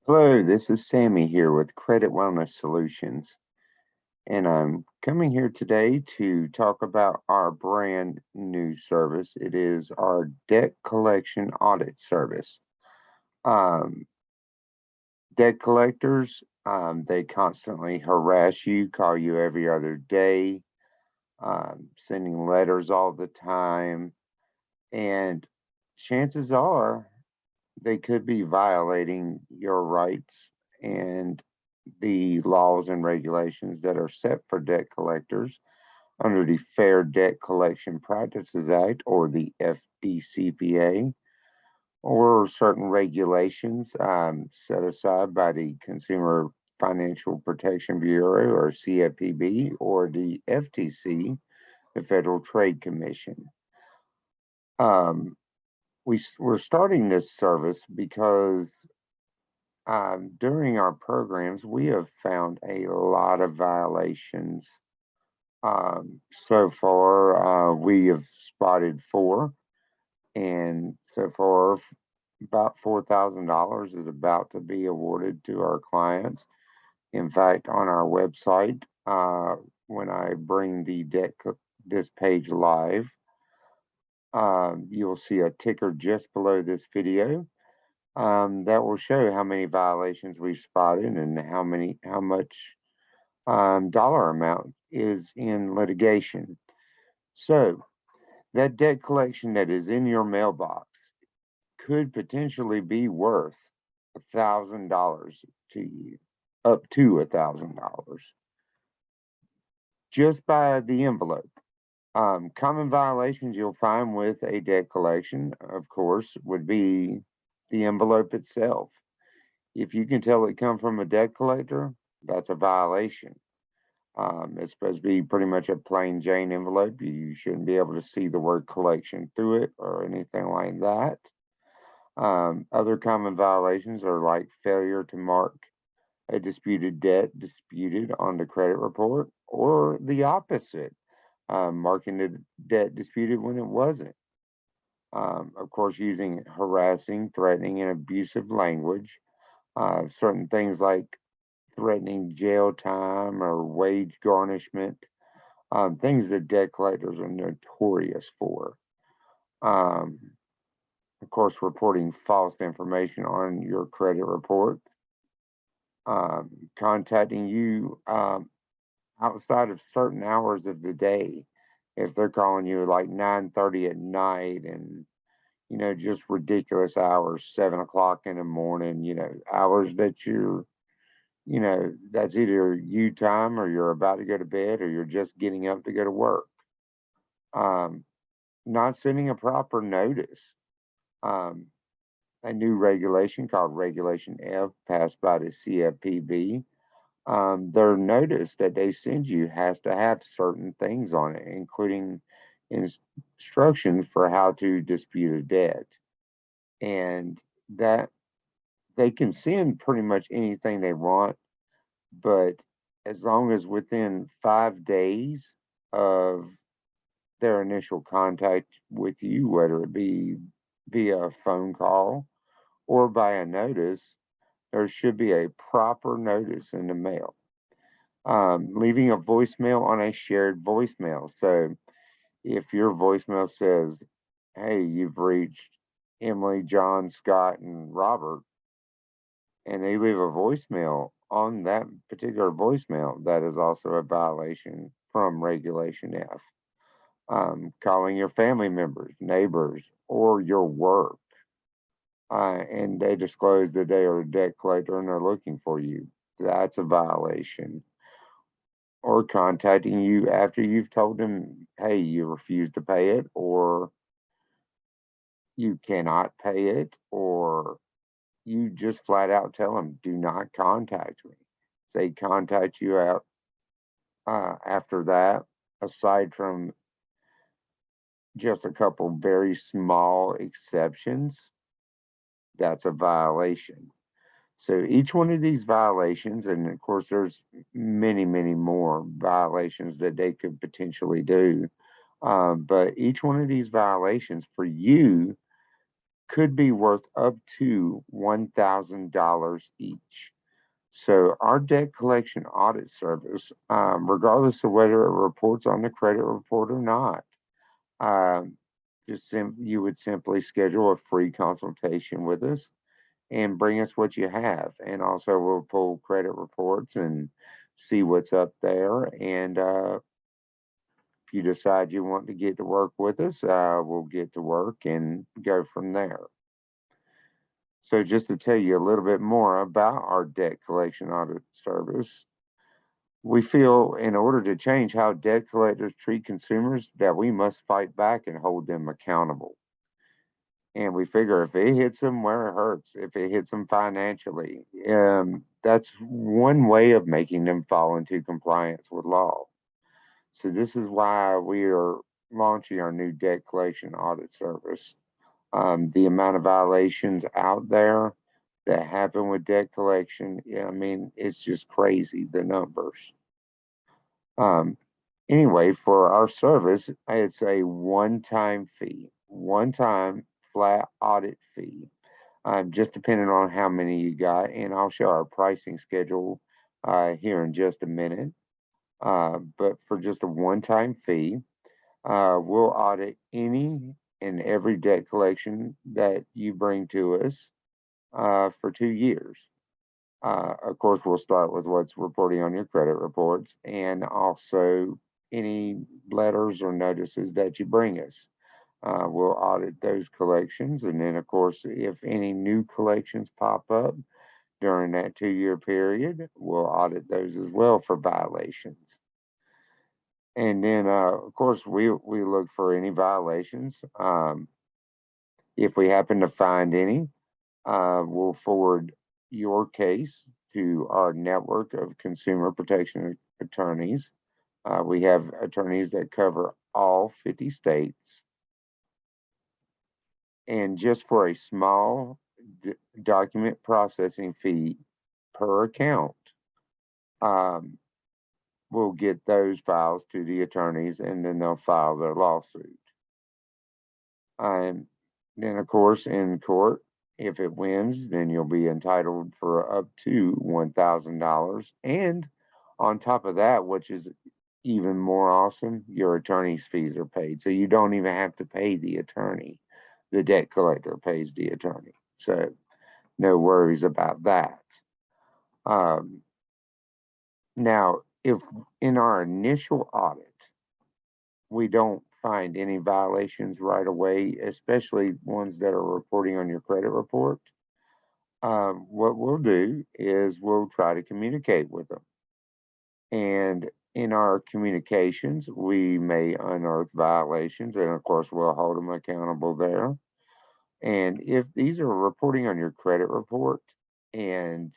Hello, this is Sammy here with Credit Wellness Solutions, and I'm coming here today to talk about our brand new service. It is our Debt Collection Audit Service. Um, Debt collectors, they constantly harass you, call you every other day, sending letters all the time, and chances are they could be violating your rights and the laws and regulations that are set for debt collectors under the Fair Debt Collection Practices Act, or the FDCPA, or certain regulations set aside by the Consumer Financial Protection Bureau, or CFPB, or the FTC, the Federal Trade Commission. Um, we're starting this service because during our programs, we have found a lot of violations. So far, we have spotted four, and so far, about $4,000 is about to be awarded to our clients. In fact, on our website, when I bring this page live, you'll see a ticker just below this video that will show how many violations we've spotted and how much dollar amount is in litigation. So that debt collection that is in your mailbox could potentially be worth $1,000 to you, up to $1,000, just by the envelope. Common violations you'll find with a debt collection, of course, would be the envelope itself. If you can tell it come from a debt collector, that's a violation. It's supposed to be pretty much a plain Jane envelope. You shouldn't be able to see the word collection through it or anything like that. Other common violations are like failure to mark a disputed debt disputed on the credit report, or the opposite, marking the debt disputed when it wasn't. Of course, using harassing, threatening, and abusive language. Certain things like threatening jail time or wage garnishment, things that debt collectors are notorious for. Um, of course, reporting false information on your credit report, contacting you outside of certain hours of the day. If they're calling you like 9:30 at night, and just ridiculous hours, 7 o'clock in the morning, hours that that's either you time, or you're about to go to bed, or you're just getting up to go to work. Um, Not sending a proper notice. Um, a new regulation called Regulation F, passed by the CFPB. Their notice that they send you has to have certain things on it, including instructions for how to dispute a debt. And that they can send pretty much anything they want, but as long as within 5 days of their initial contact with you, whether it be via a phone call or by a notice, there should be a proper notice in the mail. Leaving a voicemail on a shared voicemail. So if your voicemail says, "Hey, you've reached Emily, John, Scott, and Robert," and they leave a voicemail on that particular voicemail, that is also a violation from Regulation F. Calling your family members, neighbors, or your work, and they disclose that they are a debt collector and they're looking for you, that's a violation. Or contacting you after you've told them, "Hey, you refuse to pay it," or "you cannot pay it," or you just flat out tell them, "Do not contact me." They contact you out after that, aside from just a couple very small exceptions, that's a violation. So each one of these violations, and of course, there's many, many more violations that they could potentially do. But each one of these violations for you could be worth up to $1,000 each. So our debt collection audit service, regardless of whether it reports on the credit report or not, um, you would simply schedule a free consultation with us and bring us what you have. And also we'll pull credit reports and see what's up there. And if you decide you want to get to work with us, we'll get to work and go from there. So just to tell you a little bit more about our debt collection audit service, we feel in order to change how debt collectors treat consumers that we must fight back and hold them accountable. And we figure if it hits them where it hurts, if it hits them financially, that's one way of making them fall into compliance with law. So this is why we are launching our new debt collection audit service. The amount of violations out there that happen with debt collection, yeah, I mean, it's just crazy, the numbers. Um, anyway, for our service, it's a one-time fee, one-time flat audit fee, just depending on how many you got. And I'll show our pricing schedule here in just a minute. But for just a one-time fee, we'll audit any and every debt collection that you bring to us for 2 years. Of course, we'll start with what's reporting on your credit reports and also any letters or notices that you bring us. We'll audit those collections. And then, of course, if any new collections pop up during that 2 year period, we'll audit those as well for violations. And then, of course, we look for any violations. If we happen to find any, we'll forward your case to our network of consumer protection attorneys. We have attorneys that cover all 50 states. And just for a small document processing fee per account, we'll get those files to the attorneys and then they'll file their lawsuit. And then, of course, in court, if it wins, then you'll be entitled for up to $1,000. And on top of that, which is even more awesome, your attorney's fees are paid. So you don't even have to pay the attorney. The debt collector pays the attorney. So no worries about that. Now, if in our initial audit, we don't find any violations right away, especially ones that are reporting on your credit report, what we'll do is we'll try to communicate with them. And in our communications, we may unearth violations, and of course, we'll hold them accountable there. And if these are reporting on your credit report, and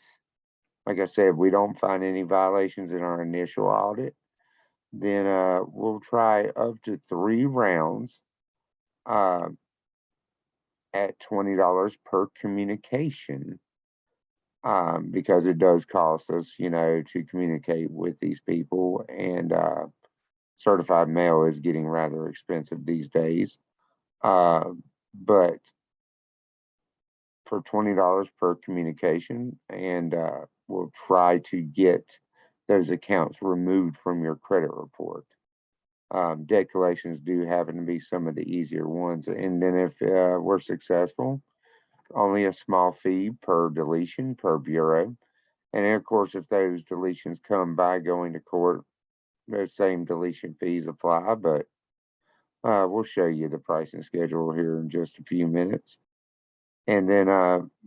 like I said, we don't find any violations in our initial audit, then we'll try up to 3 rounds at $20 per communication, because it does cost us, to communicate with these people. And certified mail is getting rather expensive these days. But for $20 per communication, and we'll try to get those accounts removed from your credit report. Debt collections do happen to be some of the easier ones. And then if we're successful, only a small fee per deletion per bureau. And then, of course, if those deletions come by going to court, those same deletion fees apply. But we'll show you the pricing schedule here in just a few minutes. And then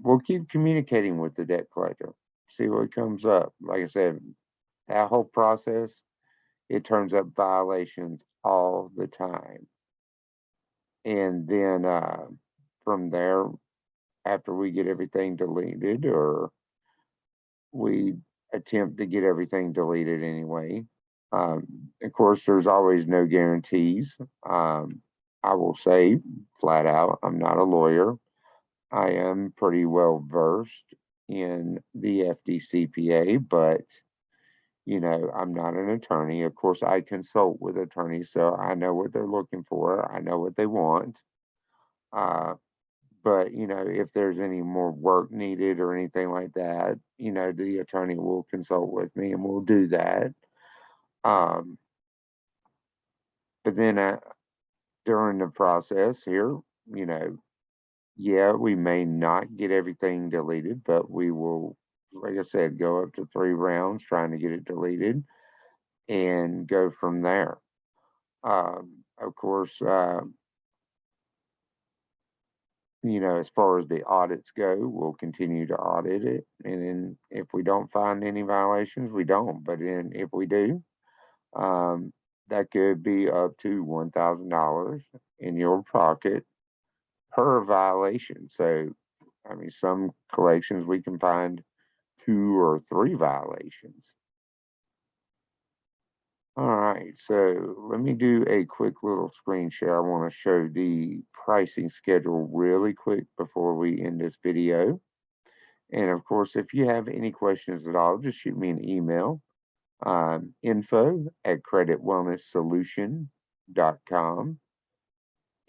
we'll keep communicating with the debt collector, see what comes up. Like I said, that whole process, it turns up violations all the time. And then from there, after we get everything deleted, or we attempt to get everything deleted anyway, of course, there's always no guarantees. I will say flat out, I'm not a lawyer. I am pretty well versed in the FDCPA, but I'm not an attorney. Of course, I consult with attorneys, so I know what they're looking for. I know what they want. But, if there's any more work needed or anything like that, the attorney will consult with me and we'll do that. Um, but then during the process here, yeah, we may not get everything deleted, but we will, like I said, go up to 3 rounds trying to get it deleted and go from there. Of course, as far as the audits go, we'll continue to audit it. And then if we don't find any violations, we don't. But then if we do, that could be up to $1,000 in your pocket per violation. So, I mean, some collections we can find 2 or 3 violations. All right, so let me do a quick little screen share. I want to show the pricing schedule really quick before we end this video. And of course, if you have any questions at all, just shoot me an email, info@creditwellnesssolution.com.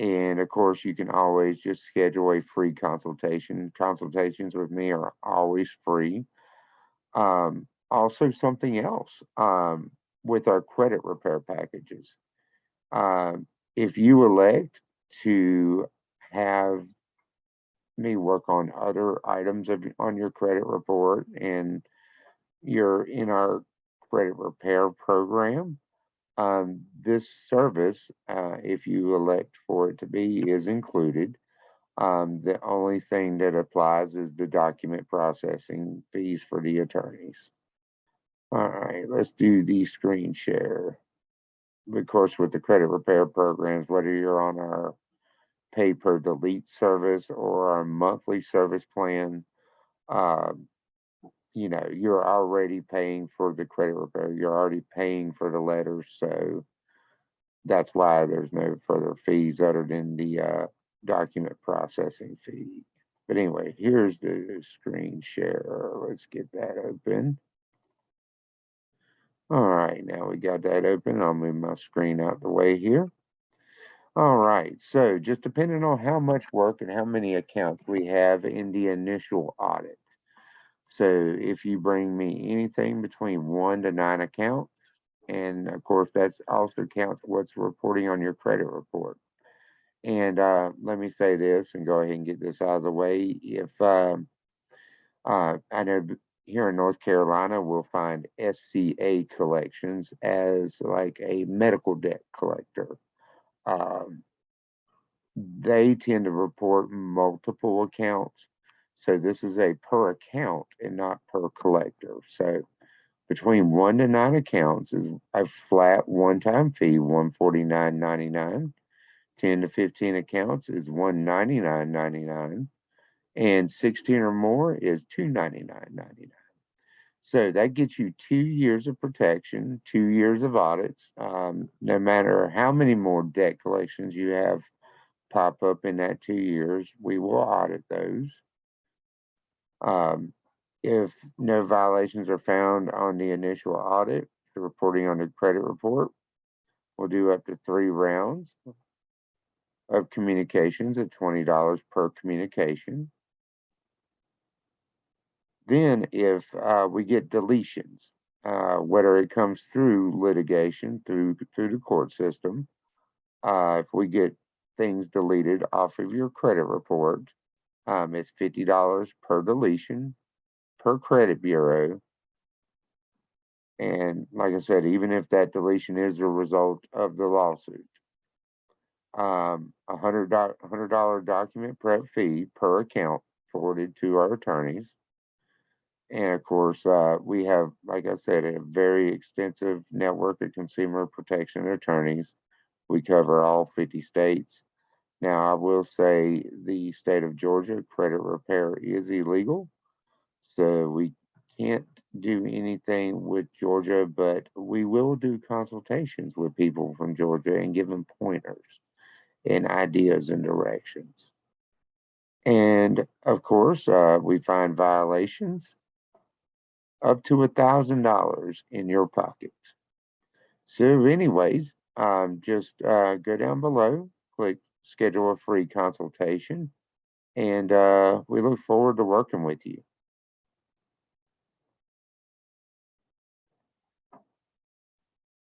And of course, you can always just schedule a free consultation. Consultations with me are always free. Also, something else with our credit repair packages. If you elect to have me work on other items on your credit report and you're in our credit repair program, this service, if you elect for it to be, is included. The only thing that applies is the document processing fees for the attorneys. All right, let's do the screen share. Of course, with the credit repair programs, whether you're on our pay per delete service or our monthly service plan, you're already paying for the credit repair. You're already paying for the letters. So that's why there's no further fees other than the document processing fee. But anyway, here's the screen share. Let's get that open. All right, now we got that open. I'll move my screen out the way here. All right, so just depending on how much work and how many accounts we have in the initial audit. So if you bring me anything between 1 to 9 accounts, and of course that's also counts what's reporting on your credit report. And let me say this and go ahead and get this out of the way. If I know here in North Carolina, we'll find SCA collections as like a medical debt collector. They tend to report multiple accounts. So this is a per account and not per collector. So between 1 to 9 accounts is a flat one-time fee, $149.99. 10 to 15 accounts is $199.99. And 16 or more is $299.99. So that gets you 2 years of protection, 2 years of audits. No matter how many more debt collections you have pop up in that 2 years, we will audit those. If no violations are found on the initial audit, the reporting on the credit report, we'll do up to 3 rounds of communications at $20 per communication. Then if we get deletions, whether it comes through litigation, through the court system, if we get things deleted off of your credit report, it's $50 per deletion per credit bureau. And like I said, even if that deletion is a result of the lawsuit, $100 document prep fee per account forwarded to our attorneys. And of course, we have, like I said, a very extensive network of consumer protection attorneys. We cover all 50 states. Now, I will say the state of Georgia, credit repair is illegal. So we can't do anything with Georgia, but we will do consultations with people from Georgia and give them pointers and ideas and directions. And of course, we find violations up to $1,000 in your pocket. So anyways, just go down below, click schedule a free consultation. and we look forward to working with you.